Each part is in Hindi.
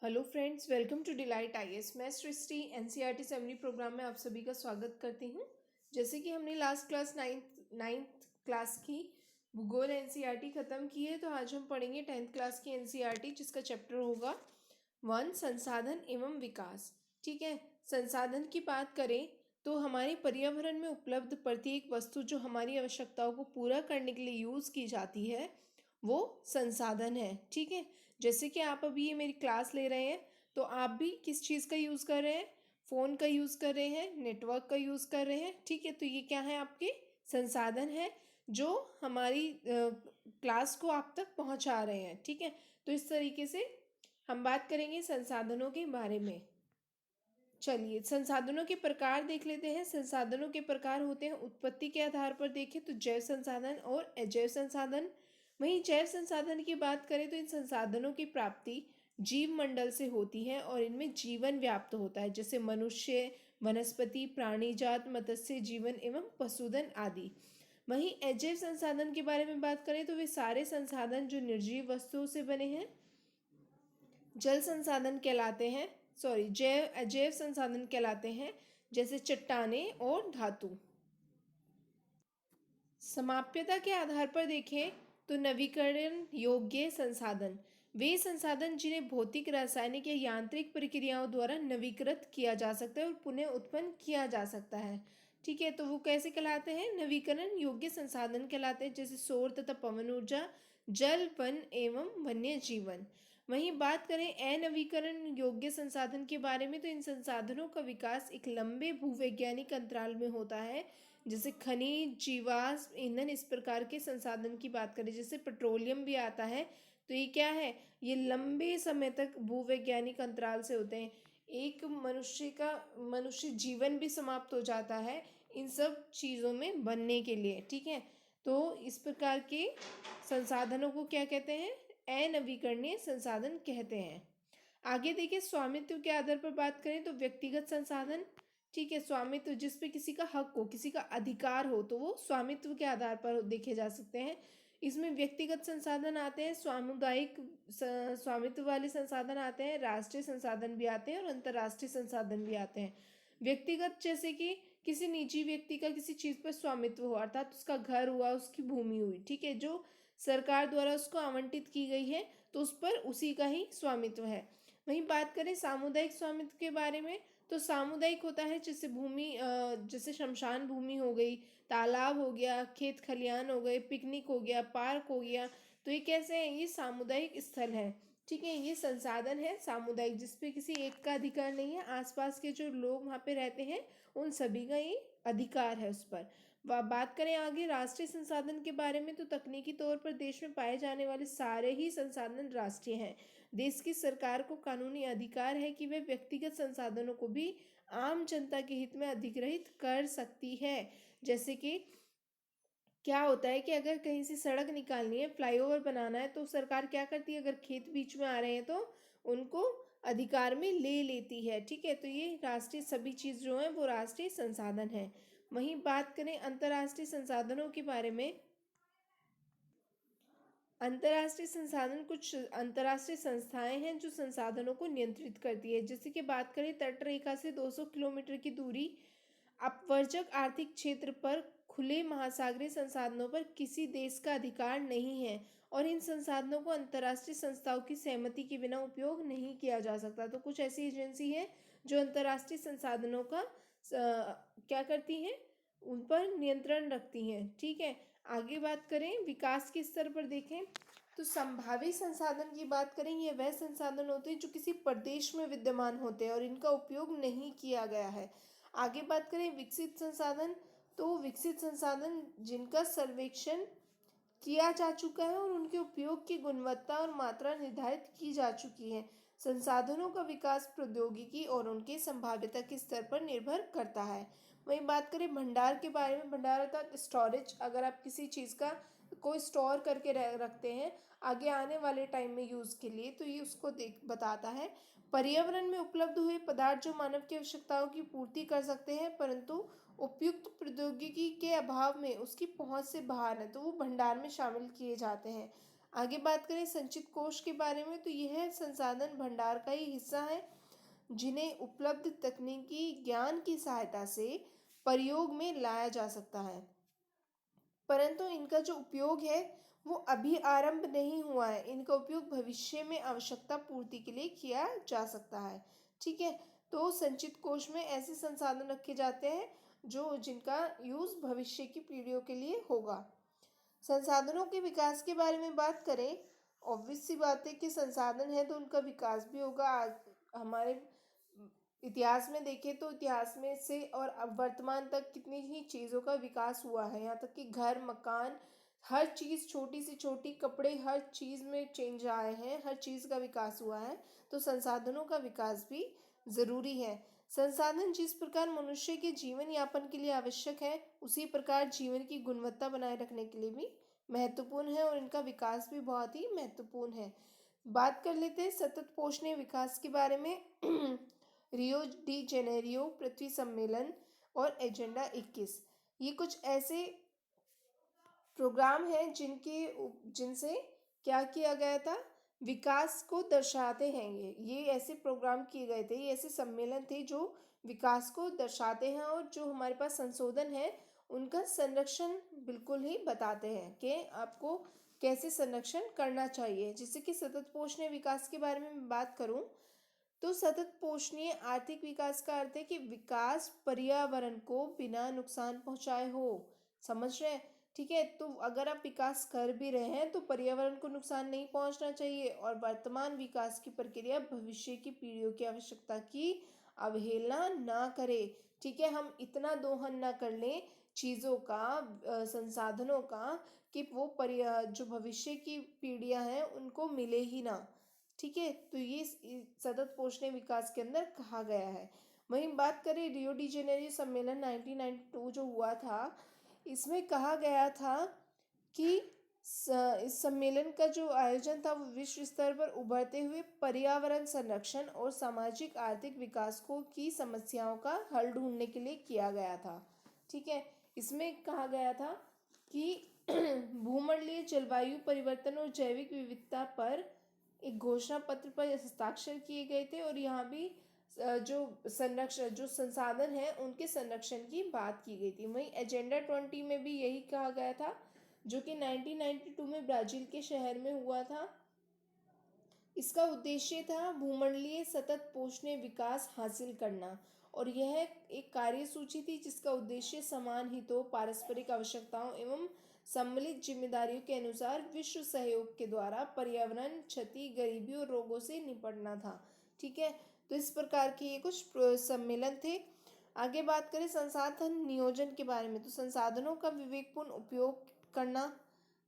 Hello friends, welcome to delight IAS. मैं सृष्टि एनसीईआरटी सेमिनरी प्रोग्राम में आप सभी का स्वागत करती हूँ। जैसे कि हमने लास्ट क्लास नाइन्थ क्लास की भूगोल एनसीईआरटी ख़त्म की है, तो आज हम पढ़ेंगे 10th क्लास की एनसीईआरटी, जिसका चैप्टर होगा 1 संसाधन एवं विकास। ठीक है, संसाधन की बात करें तो हमारे पर्यावरण में उपलब्ध प्रत्येक वस्तु जो हमारी आवश्यकताओं को पूरा करने के लिए यूज़ की जाती है वो संसाधन है। ठीक है, जैसे कि आप अभी ये मेरी क्लास ले रहे हैं, तो आप भी किस चीज़ का यूज़ कर रहे हैं? फ़ोन का यूज़ कर रहे हैं, नेटवर्क का यूज़ कर रहे हैं। ठीक है, तो ये क्या है? आपके संसाधन है जो हमारी क्लास को आप तक पहुंचा रहे हैं। ठीक है, तो इस तरीके से हम बात करेंगे संसाधनों के बारे में। चलिए, संसाधनों के प्रकार देख लेते हैं। संसाधनों के प्रकार होते हैं, उत्पत्ति के आधार पर देखें तो जैव संसाधन और अजैव संसाधन। वहीं जैव संसाधन की बात करें तो इन संसाधनों की प्राप्ति जीव मंडल से होती है और इनमें जीवन व्याप्त होता है, जैसे मनुष्य, वनस्पति, प्राणीजात, मत्स्य जीवन एवं पशुधन आदि। वहीं अजैव संसाधन के बारे में बात करें तो वे सारे संसाधन जो निर्जीव वस्तुओं से बने हैं जल संसाधन कहलाते हैं, जैव अजैव संसाधन कहलाते हैं, जैसे चट्टानें और धातु। समाप्यता के आधार पर देखें तो नवीकरण योग्य संसाधन वे संसाधन जिन्हें भौतिक, रासायनिक या यांत्रिक प्रक्रियाओं द्वारा नवीकृत किया जा सकता है और पुनः उत्पन्न किया जा सकता है। ठीक है, तो वो कैसे कहलाते हैं? नवीकरण योग्य संसाधन कहलाते हैं, जैसे सौर तथा पवन ऊर्जा, जल, वन एवं वन्य जीवन। वहीं बात करें अनवीकरण योग्य संसाधन के बारे में, तो इन संसाधनों का विकास एक लंबे भूवैज्ञानिक अंतराल में होता है, जैसे खनिज, जीवाश्म ईंधन। इस प्रकार के संसाधन की बात करें, जैसे पेट्रोलियम भी आता है, तो ये क्या है? ये लंबे समय तक भूवैज्ञानिक अंतराल से होते हैं। एक मनुष्य जीवन भी समाप्त हो जाता है इन सब चीज़ों में बनने के लिए। ठीक है, तो इस प्रकार के संसाधनों को क्या कहते हैं? अनवीकरणीय संसाधन कहते हैं। आगे देखिए, स्वामित्व के आधार पर बात करें तो व्यक्तिगत संसाधन। ठीक है, स्वामित्व जिस पे किसी का हक हो, किसी का अधिकार हो, तो वो स्वामित्व के आधार पर देखे जा सकते हैं। इसमें व्यक्तिगत संसाधन आते हैं, सामुदायिक स्वामित्व वाले संसाधन आते हैं, राष्ट्रीय संसाधन भी आते हैं और अंतर्राष्ट्रीय संसाधन भी आते हैं। व्यक्तिगत जैसे कि किसी निजी व्यक्ति का किसी चीज़ पर स्वामित्व हो, अर्थात उसका घर हुआ, उसकी भूमि हुई, ठीक है, जो सरकार द्वारा उसको आवंटित की गई है, तो उस पर उसी का ही स्वामित्व है। वहीं बात करें सामुदायिक स्वामित्व के बारे में, तो सामुदायिक होता है जैसे भूमि, जैसे शमशान भूमि हो गई, तालाब हो गया, खेत खलियान हो गए, पिकनिक हो गया, पार्क हो गया, तो ये कैसे है? ये सामुदायिक स्थल है। ठीक है, ये संसाधन है सामुदायिक, जिसपे किसी एक का अधिकार नहीं है, आसपास के जो लोग वहाँ पे रहते हैं उन सभी का ये अधिकार है उस पर। बात करें आगे राष्ट्रीय संसाधन के बारे में, तो तकनीकी तौर पर देश में पाए जाने वाले सारे ही संसाधन राष्ट्रीय हैं। देश की सरकार को कानूनी अधिकार है कि वह व्यक्तिगत संसाधनों को भी आम जनता के हित में अधिग्रहित कर सकती है। जैसे कि क्या होता है कि अगर कहीं से सड़क निकालनी है, फ्लाईओवर बनाना है, तो सरकार क्या करती है? अगर खेत बीच में आ रहे हैं तो उनको अधिकार में ले लेती है। ठीक है, तो ये राष्ट्रीय सभी चीज़ जो है वो राष्ट्रीय संसाधन है। वहीं बात करें अंतर्राष्ट्रीय संसाधनों के बारे में, अंतर्राष्ट्रीय संसाधन कुछ अंतर्राष्ट्रीय संस्थाएं हैं जो संसाधनों को नियंत्रित करती है। जैसे कि बात करें तट रेखा से 200 किलोमीटर की दूरी, अपवर्जक आर्थिक क्षेत्र पर, खुले महासागरीय संसाधनों पर किसी देश का अधिकार नहीं है और इन संसाधनों को अंतर्राष्ट्रीय संस्थाओं की सहमति के बिना उपयोग नहीं किया जा सकता। तो कुछ ऐसी एजेंसी है जो अंतर्राष्ट्रीय संसाधनों का क्या करती हैं? उन पर नियंत्रण रखती हैं। ठीक है, आगे बात करें विकास के स्तर पर देखें तो संभावी संसाधन की बात करें, ये वह संसाधन होते हैं जो किसी प्रदेश में विद्यमान होते हैं और इनका उपयोग नहीं किया गया है। आगे बात करें विकसित संसाधन, तो विकसित संसाधन जिनका सर्वेक्षण किया जा चुका है और उनके उपयोग की गुणवत्ता और मात्रा निर्धारित की जा चुकी है। संसाधनों का विकास प्रौद्योगिकी और उनके संभाव्यता के स्तर पर निर्भर करता है। वहीं बात करें भंडार के बारे में, भंडार अर्थात स्टोरेज, अगर आप किसी चीज़ का को स्टोर करके रखते हैं आगे आने वाले टाइम में यूज़ के लिए, तो ये उसको बताता है। पर्यावरण में उपलब्ध हुए पदार्थ जो मानव की आवश्यकताओं की पूर्ति कर सकते हैं परंतु उपयुक्त प्रौद्योगिकी के अभाव में उसकी पहुंच से बाहर है, तो वो भंडार में शामिल किए जाते हैं। आगे बात करें संचित कोष के बारे में, तो यह संसाधन भंडार का ही हिस्सा है जिन्हें उपलब्ध तकनीकी ज्ञान की सहायता से प्रयोग में लाया जा सकता है, परंतु इनका जो उपयोग है वो अभी आरंभ नहीं हुआ है। इनका उपयोग भविष्य में आवश्यकता पूर्ति के लिए किया जा सकता है। ठीक है, तो संचित कोष में ऐसे संसाधन रखे जाते हैं जो जिनका यूज भविष्य की पीढ़ियों के लिए होगा। संसाधनों के विकास के बारे में बात करें, ऑब्वियस सी बात है कि संसाधन है तो उनका विकास भी होगा। आज हमारे इतिहास में देखें तो इतिहास में से और अब वर्तमान तक कितनी ही चीज़ों का विकास हुआ है, यहाँ तक कि घर मकान हर चीज़, छोटी से छोटी कपड़े, हर चीज़ में चेंज आए हैं, हर चीज़ का विकास हुआ है। तो संसाधनों का विकास भी ज़रूरी है। संसाधन जिस प्रकार मनुष्य के जीवन यापन के लिए आवश्यक है, उसी प्रकार जीवन की गुणवत्ता बनाए रखने के लिए भी महत्वपूर्ण है और इनका विकास भी बहुत ही महत्वपूर्ण है। बात कर लेते हैं सतत पोषणीय विकास के बारे में। रियो डी जेनेरियो पृथ्वी सम्मेलन और एजेंडा 21, ये कुछ ऐसे प्रोग्राम हैं जिनसे क्या किया गया था, विकास को दर्शाते हैं। ये ऐसे प्रोग्राम किए गए थे, ये ऐसे सम्मेलन थे जो विकास को दर्शाते हैं और जो हमारे पास संशोधन है उनका संरक्षण बिल्कुल ही बताते हैं कि आपको कैसे संरक्षण करना चाहिए। जैसे कि सतत पोषणीय विकास के बारे में मैं बात करूं, तो सतत पोषणीय आर्थिक विकास का अर्थ है कि विकास पर्यावरण को बिना नुकसान पहुंचाए हो। समझ रहे हैं? ठीक है, तो अगर आप विकास कर भी रहे हैं तो पर्यावरण को नुकसान नहीं पहुंचना चाहिए और वर्तमान विकास की प्रक्रिया भविष्य की पीढ़ियों की आवश्यकता की अवहेलना ना करे। ठीक है, हम इतना दोहन ना कर लें चीज़ों का, संसाधनों का, कि वो जो भविष्य की पीढ़ियां हैं उनको मिले ही ना। ठीक है, तो ये सतत पोषणीय विकास के अंदर कहा गया है। वहीं बात करें रियो डी जेनेरियो सम्मेलन 1992 जो हुआ था, इसमें कहा गया था कि इस सम्मेलन का जो आयोजन था वो विश्व स्तर पर उभरते हुए पर्यावरण संरक्षण और सामाजिक आर्थिक विकास को की समस्याओं का हल ढूंढने के लिए किया गया था। ठीक है, इसमें कहा गया था कि भूमंडलीय जलवायु परिवर्तन और जैविक विविधता पर एक घोषणा पत्र पर हस्ताक्षर किए गए थे और यहाँ भी जो संसाधन है उनके संरक्षण की बात की गई थी। वहीं एजेंडा 20 में भी यही कहा गया था, जो कि 1992 में ब्राजील के शहर में हुआ था। इसका उद्देश्य था भूमंडलीय सतत पोषणीय विकास हासिल करना और यह एक कार्यसूची थी जिसका उद्देश्य समान हितों, पारस्परिक आवश्यकताओं एवं सम्मिलित जिम्मेदारियों के अनुसार विश्व सहयोग के द्वारा पर्यावरण क्षति, गरीबी और रोगों से निपटना था। ठीक है, तो इस प्रकार के ये कुछ सम्मेलन थे। आगे बात करें संसाधन नियोजन के बारे में, तो संसाधनों का विवेकपूर्ण उपयोग करना,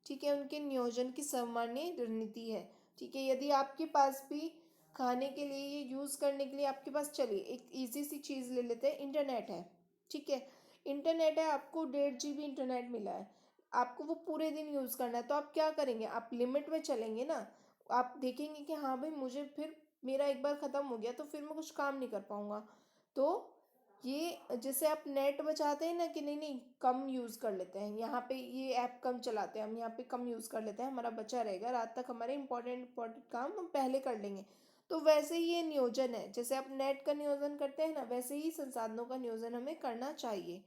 ठीक है, उनके नियोजन की सामान्य रणनीति है। ठीक है, यदि आपके पास भी खाने के लिए, ये यूज़ करने के लिए आपके पास, चलिए एक इजी सी चीज़ ले लेते हैं, इंटरनेट है। ठीक है, इंटरनेट है, आपको 1.5 GB इंटरनेट मिला है, आपको वो पूरे दिन यूज़ करना है, तो आप क्या करेंगे, आप लिमिट में चलेंगे ना। आप देखेंगे कि हाँ भाई मुझे फिर मेरा एक बार ख़त्म हो गया तो फिर मैं कुछ काम नहीं कर पाऊँगा। तो ये जैसे आप नेट बचाते हैं ना कि नहीं नहीं कम यूज़ कर लेते हैं, यहाँ पे ये ऐप कम चलाते हैं हम, यहाँ पे कम यूज़ कर लेते हैं, हमारा बचा रहेगा, रात तक हमारे इंपॉर्टेंट काम हम पहले कर लेंगे। तो वैसे ही ये नियोजन है, जैसे आप नेट का नियोजन करते हैं ना, वैसे ही संसाधनों का नियोजन हमें करना चाहिए।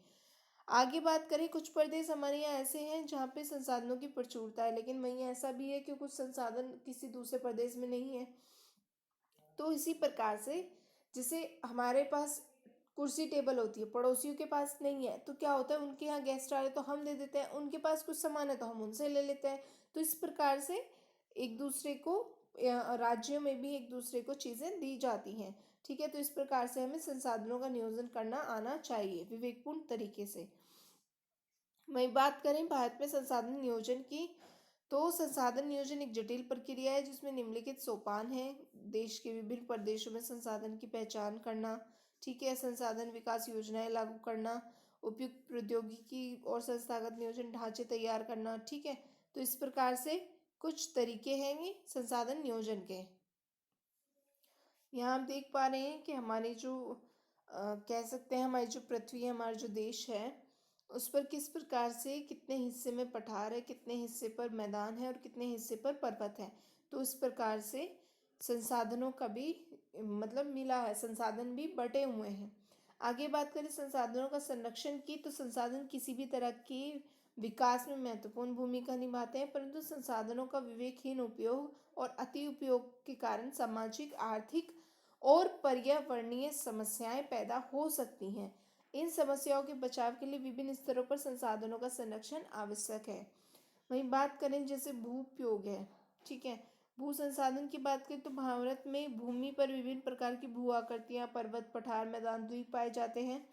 आगे बात करें, कुछ प्रदेश हमारे यहाँ ऐसे हैं जहाँ पे संसाधनों की प्रचुरता है, लेकिन वहीं ऐसा भी है कि कुछ संसाधन किसी दूसरे प्रदेश में नहीं है। तो इसी प्रकार से जैसे हमारे पास कुर्सी टेबल होती है, पड़ोसियों के पास नहीं है, तो क्या होता है, उनके यहाँ गेस्ट आ रहे तो हम दे देते हैं, उनके पास कुछ सामान है तो हम उनसे ले लेते हैं। तो इस प्रकार से एक दूसरे को, राज्यों में भी एक दूसरे को चीज़ें दी जाती हैं। ठीक है, तो इस प्रकार से हमें संसाधनों का नियोजन करना आना चाहिए विवेकपूर्ण तरीके से। वहीं बात करें भारत में संसाधन नियोजन की, तो संसाधन नियोजन एक जटिल प्रक्रिया है जिसमें निम्नलिखित सोपान है। देश के विभिन्न प्रदेशों में संसाधन की पहचान करना, ठीक है, संसाधन विकास योजनाएं लागू करना, उपयुक्त प्रौद्योगिकी और संस्थागत नियोजन ढांचे तैयार करना। ठीक है, तो इस प्रकार से कुछ तरीके हैं ये संसाधन नियोजन के। यहाँ हम देख पा रहे हैं कि हमारी जो कह सकते हैं हमारी जो पृथ्वी है, हमारा जो देश है, उस पर किस प्रकार से कितने हिस्से में पठार है, कितने हिस्से पर मैदान है और कितने हिस्से पर पर्वत है। तो इस प्रकार से संसाधनों का भी मतलब मिला है, संसाधन भी बटे हुए हैं। आगे बात करें संसाधनों का संरक्षण की, तो संसाधन किसी भी तरह की विकास में महत्वपूर्ण भूमिका निभाते हैं, परंतु संसाधनों का विवेकहीन उपयोग और अति उपयोग के कारण सामाजिक, आर्थिक और पर्यावरणीय समस्याएं पैदा हो सकती हैं। इन समस्याओं के बचाव के लिए विभिन्न स्तरों पर संसाधनों का संरक्षण आवश्यक है। वहीं बात करें जैसे भूउपयोग है, ठीक है। भू संसाधन की बात करें तो भारत में भूमि पर विभिन्न प्रकार की भू आकृतियां, पर्वत, पठार, मैदान, द्वीप पाए जाते हैं,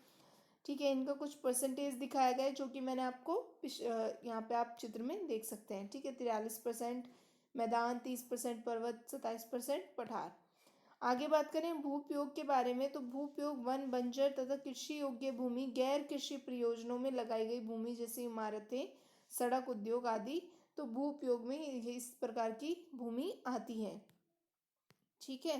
ठीक है। इनका कुछ परसेंटेज दिखाया गया है जो कि मैंने आपको यहाँ पे आप चित्र में देख सकते हैं, ठीक है। 43% मैदान, 30% पर्वत, 27% पठार। आगे बात करें भूउपयोग के बारे में, तो भूउपयोग वन, बंजर तथा कृषि योग्य भूमि, गैर कृषि प्रयोजनों में लगाई गई भूमि जैसे इमारतें, सड़क, उद्योग आदि, तो भूउपयोग में ये इस प्रकार की भूमि आती है, ठीक है।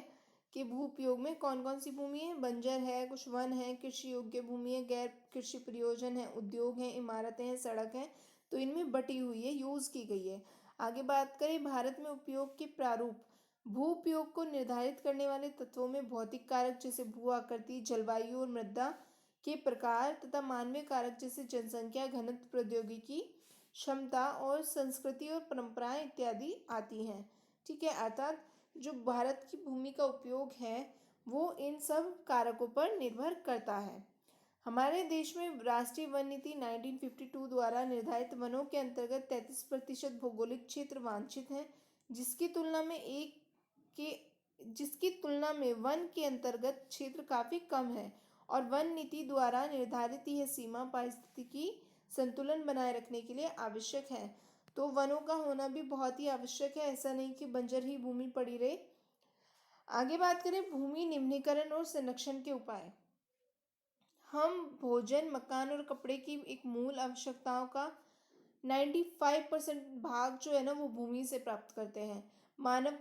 कि भूउपयोग में कौन कौन सी भूमि है, बंजर है, कुछ वन है, कृषि योग्य भूमि है, गैर कृषि प्रयोजन है, उद्योग है, इमारतें हैं, सड़क है, तो इनमें बटी हुई है, यूज की गई है। आगे बात करें भारत में उपयोग के प्रारूप, भू उपयोग को निर्धारित करने वाले तत्वों में भौतिक कारक जैसे भू आकृति, जलवायु और मृदा के प्रकार तथा मानवीय कारक जैसे जनसंख्या, घनत्व, प्रौद्योगिकी, क्षमता और संस्कृति और परंपराएं इत्यादि आती हैं, ठीक है। अर्थात जो भारत की भूमि का उपयोग है वो इन सब कारकों पर निर्भर करता है। हमारे देश में राष्ट्रीय वन नीति 1952 द्वारा निर्धारित वनों के अंतर्गत 33% भौगोलिक क्षेत्र वांछित हैं, जिसकी तुलना में के जिसकी तुलना में वन के अंतर्गत क्षेत्र काफी कम है और वन नीति द्वारा निर्धारित यह सीमा पारिस्थितिकी संतुलन बनाए रखने के लिए आवश्यक है। तो वनों का होना भी बहुत ही आवश्यक है, ऐसा नहीं कि बंजर ही भूमि पड़ी रहे। आगे बात करें भूमि निम्नीकरण और संरक्षण के उपाय। हम भोजन, मकान और कपड़े की एक मूल आवश्यकताओं का 95% भाग जो है ना वो भूमि से प्राप्त करते हैं। मानव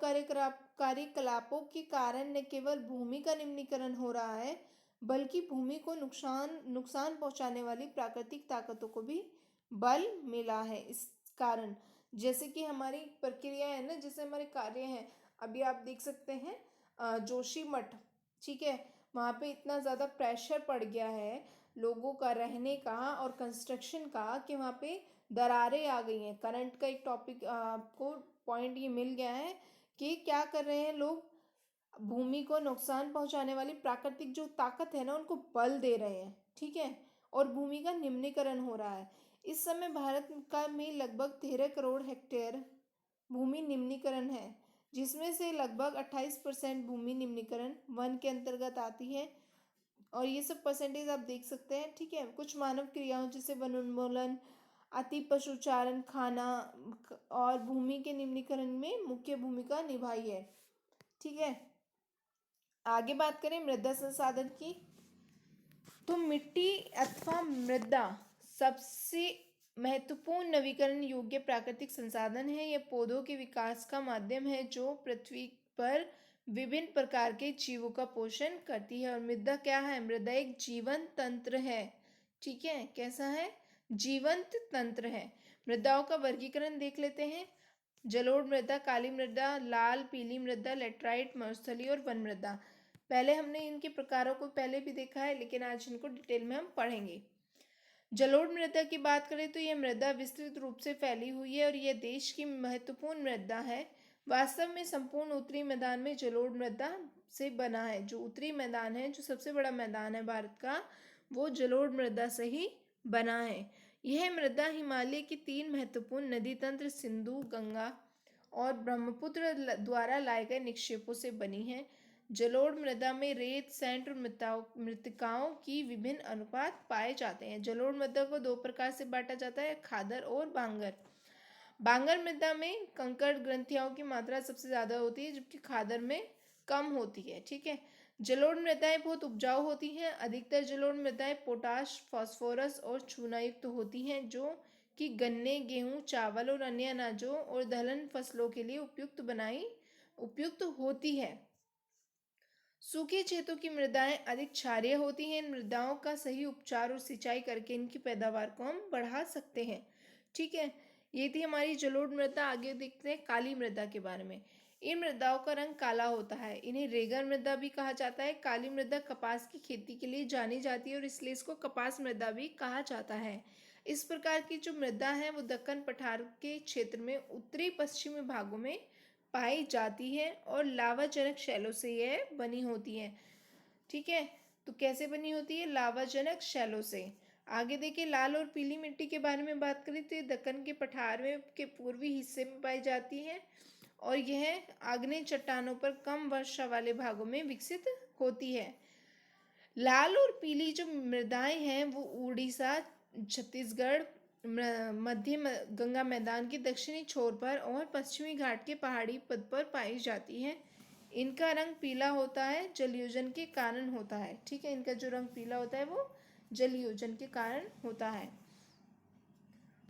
कार्यकलापों के कारण न केवल भूमि का निम्नीकरण हो रहा है, बल्कि भूमि को नुकसान नुकसान पहुंचाने वाली प्राकृतिक ताकतों को भी बल मिला है। इस कारण जैसे कि हमारी प्रक्रिया है ना, जैसे हमारे कार्य हैं, अभी आप देख सकते हैं जोशीमठ, ठीक है। वहाँ पे इतना ज़्यादा प्रेशर पड़ गया है लोगों का रहने का और कंस्ट्रक्शन का कि वहाँ पे दरारें आ गई हैं। करंट का एक टॉपिक आपको पॉइंट ये मिल गया है कि क्या कर रहे हैं लोग, भूमि को नुकसान पहुंचाने वाली प्राकृतिक जो ताकत है ना उनको बल दे रहे हैं, ठीक है। और भूमि का निम्नीकरण हो रहा है। इस समय भारत का में लगभग 13 करोड़ हेक्टेयर भूमि निम्नीकरण है, जिसमें से लगभग 28% भूमि निम्नीकरण वन के अंतर्गत आती है। और ये सब परसेंटेज आप देख सकते हैं, ठीक है। कुछ मानव क्रियाओं जैसे वनोन्मूलन, अति पशुचारण, खाना और भूमि के निम्नीकरण में मुख्य भूमिका निभाई है, ठीक है। आगे बात करें मृदा संसाधन की, तो मिट्टी अथवा मृदा सबसे महत्वपूर्ण नवीकरण योग्य प्राकृतिक संसाधन है। यह पौधों के विकास का माध्यम है जो पृथ्वी पर विभिन्न प्रकार के जीवों का पोषण करती है। और मृदा क्या है, मृदा एक जीवंत तंत्र है, ठीक है। कैसा है, जीवंत तंत्र है। मृदाओं का वर्गीकरण देख लेते हैं। जलोढ़ मृदा, काली मृदा, लाल पीली मृदा, लेटराइट, मरुस्थलीय और वन मृदा। पहले हमने इनके प्रकारों को पहले भी देखा है, लेकिन आज इनको डिटेल में हम पढ़ेंगे। जलोढ़ मृदा की बात करें तो यह मृदा विस्तृत रूप से फैली हुई है और यह देश की महत्वपूर्ण मृदा है। वास्तव में संपूर्ण उत्तरी मैदान में जलोढ़ मृदा से बना है। जो उत्तरी मैदान है, जो सबसे बड़ा मैदान है भारत का, वो जलोढ़ मृदा से ही बना है। यह मृदा हिमालय की 3 महत्वपूर्ण नदी तंत्र सिंधु, गंगा और ब्रह्मपुत्र द्वारा लाए गए निक्षेपों से बनी है। जलोढ़ मृदा में रेत, सैंड और मृत्तिकाओं की विभिन्न अनुपात पाए जाते हैं। जलोढ़ मृदा को 2 प्रकार से बांटा जाता है, खादर और बांगर। बांगर मृदा में कंकड़ ग्रंथियों की मात्रा सबसे ज्यादा होती है, जबकि खादर में कम होती है, ठीक है। जलोढ़ मृदाएं बहुत उपजाऊ होती हैं। अधिकतर जलोढ़ मृदाएं पोटाश, फास्फोरस और चूनायुक्त होती हैं, जो कि गन्ने, गेहूं, चावल और अन्य अनाजों और दलहन फसलों के लिए उपयुक्त होती है। सूखे क्षेत्रों की मृदाएं अधिक क्षारीय होती हैं। इन मृदाओं का सही उपचार और सिंचाई करके इनकी पैदावार को हम बढ़ा सकते हैं। ठीक है, ये थी हमारी जलोढ़ मृदा। आगे देखते हैं काली मृदा के बारे में। इन मृदाओं का रंग काला होता है। इन्हें रेगन मृदा भी कहा जाता है। काली मृदा कपास की खेती के लिए जानी जाती है और इसलिए इसको कपास मृदा भी कहा जाता है। इस प्रकार की जो मृदा है वो दक्कन पठार के क्षेत्र में उत्तरी पश्चिमी भागों में पाई जाती है और लावाजनक शैलों से यह बनी होती है। ठीक है, तो कैसे बनी होती है? लावाजनक शैलों से। आगे देखिए लाल और पीली मिट्टी के बारे में बात करें तो ये दक्कन के पठार में के पूर्वी हिस्से में पाई जाती है और यह आग्नेय चट्टानों पर कम वर्षा वाले भागों में विकसित होती है। लाल और पीली जो मृदाएं हैं वो उड़ीसा, छत्तीसगढ़, मध्य गंगा मैदान के दक्षिणी छोर पर और पश्चिमी घाट के पहाड़ी पद पर पाई जाती है। इनका रंग पीला होता है, जलयोजन के कारण होता है। ठीक है, इनका जो रंग पीला होता है वो जलयोजन के कारण होता है।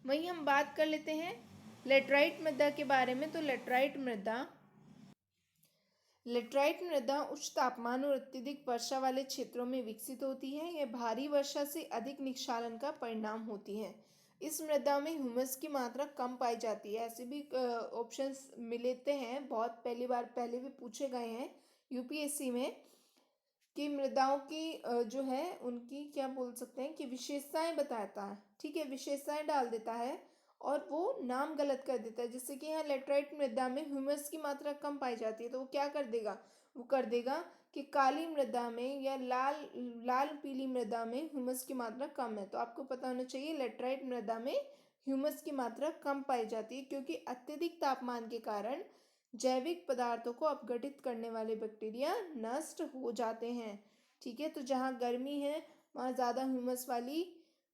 वहीं हम बात कर लेते हैं लेटराइट मृदा के बारे में। तो लेटराइट मृदा उच्च तापमान और अत्यधिक वर्षा वाले क्षेत्रों में विकसित होती है। यह भारी वर्षा से अधिक निक्षालन का परिणाम होती है। इस मृदा में ह्यूमस की मात्रा कम पाई जाती है। ऐसे भी ऑप्शंस मिलते हैं, बहुत पहले भी पूछे गए हैं यूपीएससी में कि मृदाओं की जो है उनकी क्या बोल सकते हैं कि विशेषताएं बताता है। ठीक है, विशेषताएं डाल देता है और वो नाम गलत कर देता है। जैसे कि यहाँ लेटराइट मृदा में ह्यूमस की मात्रा कम पाई जाती है तो वो क्या कर देगा? वो कर देगा कि काली मृदा में या लाल पीली मृदा में ह्यूमस की मात्रा कम है। तो आपको पता होना चाहिए लेटराइट मृदा में ह्यूमस की मात्रा कम पाई जाती है क्योंकि अत्यधिक तापमान के कारण जैविक पदार्थों को अपघटित करने वाले बैक्टीरिया नष्ट हो जाते हैं। ठीक है, तो जहाँ गर्मी है वहाँ ज़्यादा ह्यूमस वाली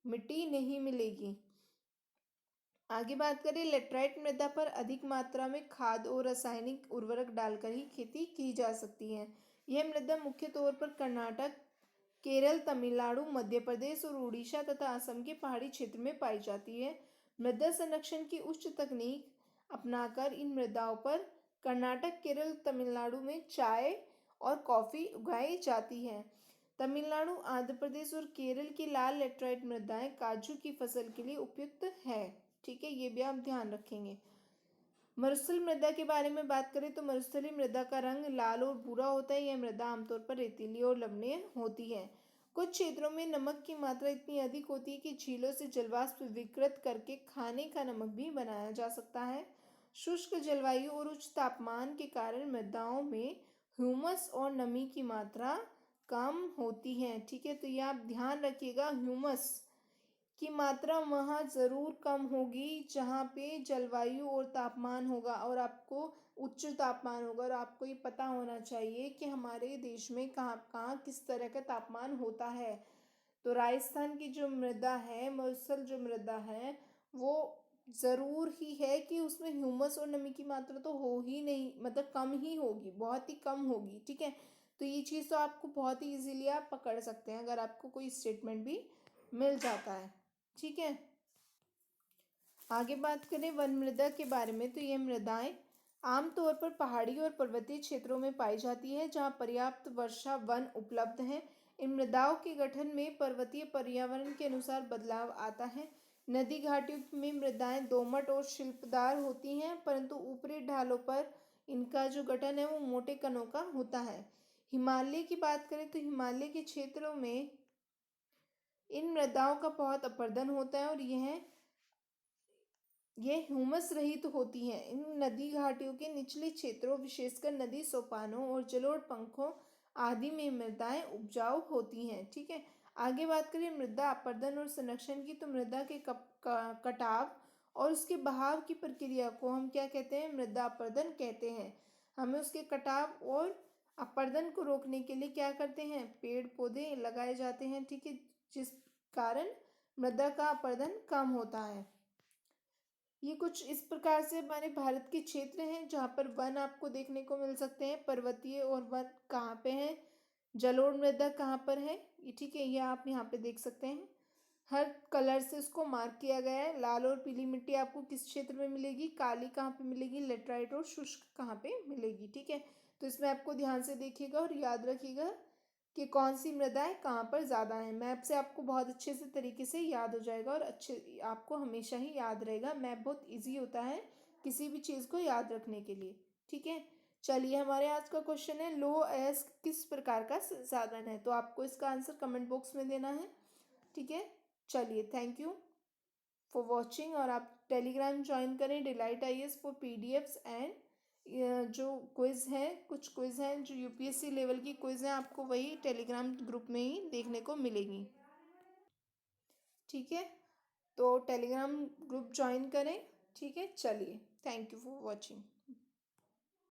मिट्टी नहीं मिलेगी। आगे बात करें लेटराइट मृदा पर अधिक मात्रा में खाद और रासायनिक उर्वरक डालकर ही खेती की जा सकती है। यह मृदा मुख्य तौर पर कर्नाटक, केरल, तमिलनाडु, मध्य प्रदेश और उड़ीसा तथा असम के पहाड़ी क्षेत्र में पाई जाती है। मृदा संरक्षण की उच्च तकनीक अपनाकर इन मृदाओं पर कर्नाटक, केरल, तमिलनाडु में चाय और कॉफी उगाई जाती है। तमिलनाडु, आंध्र प्रदेश और केरल की लाल लेटराइट मृदाएं काजू की फसल के लिए उपयुक्त है। ठीक है, ये भी आप ध्यान रखेंगे। मरुस्थल मृदा के बारे में बात करें तो मरुस्थलीय मृदा का रंग लाल और भूरा होता है। यह मृदा आमतौर पर रेतीली और लवणीय होती है। कुछ क्षेत्रों में नमक की मात्रा इतनी अधिक होती है कि झीलों से जलवाष्प विकृत करके खाने का नमक भी बनाया जा सकता है। शुष्क जलवायु और उच्च तापमान के कारण मृदाओं में ह्यूमस और नमी की मात्रा कम होती है। ठीक है, तो ये आप ध्यान रखिएगा, ह्यूमस की मात्रा वहाँ ज़रूर कम होगी जहाँ पे जलवायु और तापमान होगा और आपको उच्च तापमान होगा। और आपको ये पता होना चाहिए कि हमारे देश में कहाँ कहाँ किस तरह का तापमान होता है। तो राजस्थान की जो मृदा है, मरुस्थल जो मृदा है, वो ज़रूर ही है कि उसमें ह्यूमस और नमी की मात्रा तो हो ही नहीं, मतलब कम ही होगी, बहुत ही कम होगी। ठीक है, तो ये चीज़ तो आपको बहुत ही इजीली आप पकड़ सकते हैं अगर आपको कोई स्टेटमेंट भी मिल जाता है। ठीक है, आगे बात करें वन मृदा के बारे में। तो ये मृदाएं आमतौर पर पहाड़ी और पर्वतीय क्षेत्रों में पाई जाती है जहाँ पर्याप्त वर्षा वन उपलब्ध हैं। इन मृदाओं के गठन में पर्वतीय पर्यावरण के अनुसार बदलाव आता है। नदी घाटियों में मृदाएं दोमट और शिल्पदार होती हैं परंतु ऊपरी ढालों पर इनका जो गठन है वो मोटे कणों का होता है। हिमालय की बात करें तो हिमालय के क्षेत्रों में इन मृदाओं का बहुत अपर्दन होता है और यह ह्यूमस रहित होती हैं। इन नदी घाटियों के निचले क्षेत्रों विशेषकर नदी सोपानों और जलोढ़ पंखों आदि में मृदाएं उपजाऊ होती हैं। ठीक है, आगे बात करें मृदा अपर्दन और संरक्षण की। तो मृदा के कटाव और उसके बहाव की प्रक्रिया को हम क्या कहते हैं? मृदा अपर्दन कहते हैं। हमें उसके कटाव और अपर्दन को रोकने के लिए क्या करते हैं? पेड़ पौधे लगाए जाते हैं। ठीक है, जिस कारण मृदा का अपरदन कम होता है। ये कुछ इस प्रकार से हमारे भारत के क्षेत्र हैं जहाँ पर वन आपको देखने को मिल सकते हैं। पर्वतीय और वन कहाँ पे हैं, जलोढ़ मृदा कहाँ पर है, ये ठीक है, ये आप यहाँ पे देख सकते हैं। हर कलर से उसको मार्क किया गया है। लाल और पीली मिट्टी आपको किस क्षेत्र में मिलेगी, काली कहाँ पे मिलेगी, लेटराइट और शुष्क कहाँ पे मिलेगी। ठीक है, तो इसमें आपको ध्यान से देखिएगा और याद रखिएगा कि कौन सी मृदाएं कहाँ पर ज़्यादा हैं। मैप से आपको बहुत अच्छे से तरीके से याद हो जाएगा और अच्छे आपको हमेशा ही याद रहेगा। मैप बहुत इजी होता है किसी भी चीज़ को याद रखने के लिए। ठीक है, चलिए हमारे आज का क्वेश्चन है लो एस किस प्रकार का संसाधन है। तो आपको इसका आंसर कमेंट बॉक्स में देना है। ठीक है, चलिए थैंक यू फॉर वॉचिंग। और आप टेलीग्राम ज्वाइन करें delight IAS for PDFs and जो क्विज़ है, कुछ क्विज़ हैं जो यूपीएससी लेवल की क्विज़ हैं, आपको वही टेलीग्राम ग्रुप में ही देखने को मिलेगी। ठीक है, तो टेलीग्राम ग्रुप ज्वाइन करें। ठीक है, चलिए थैंक यू फॉर वॉचिंग।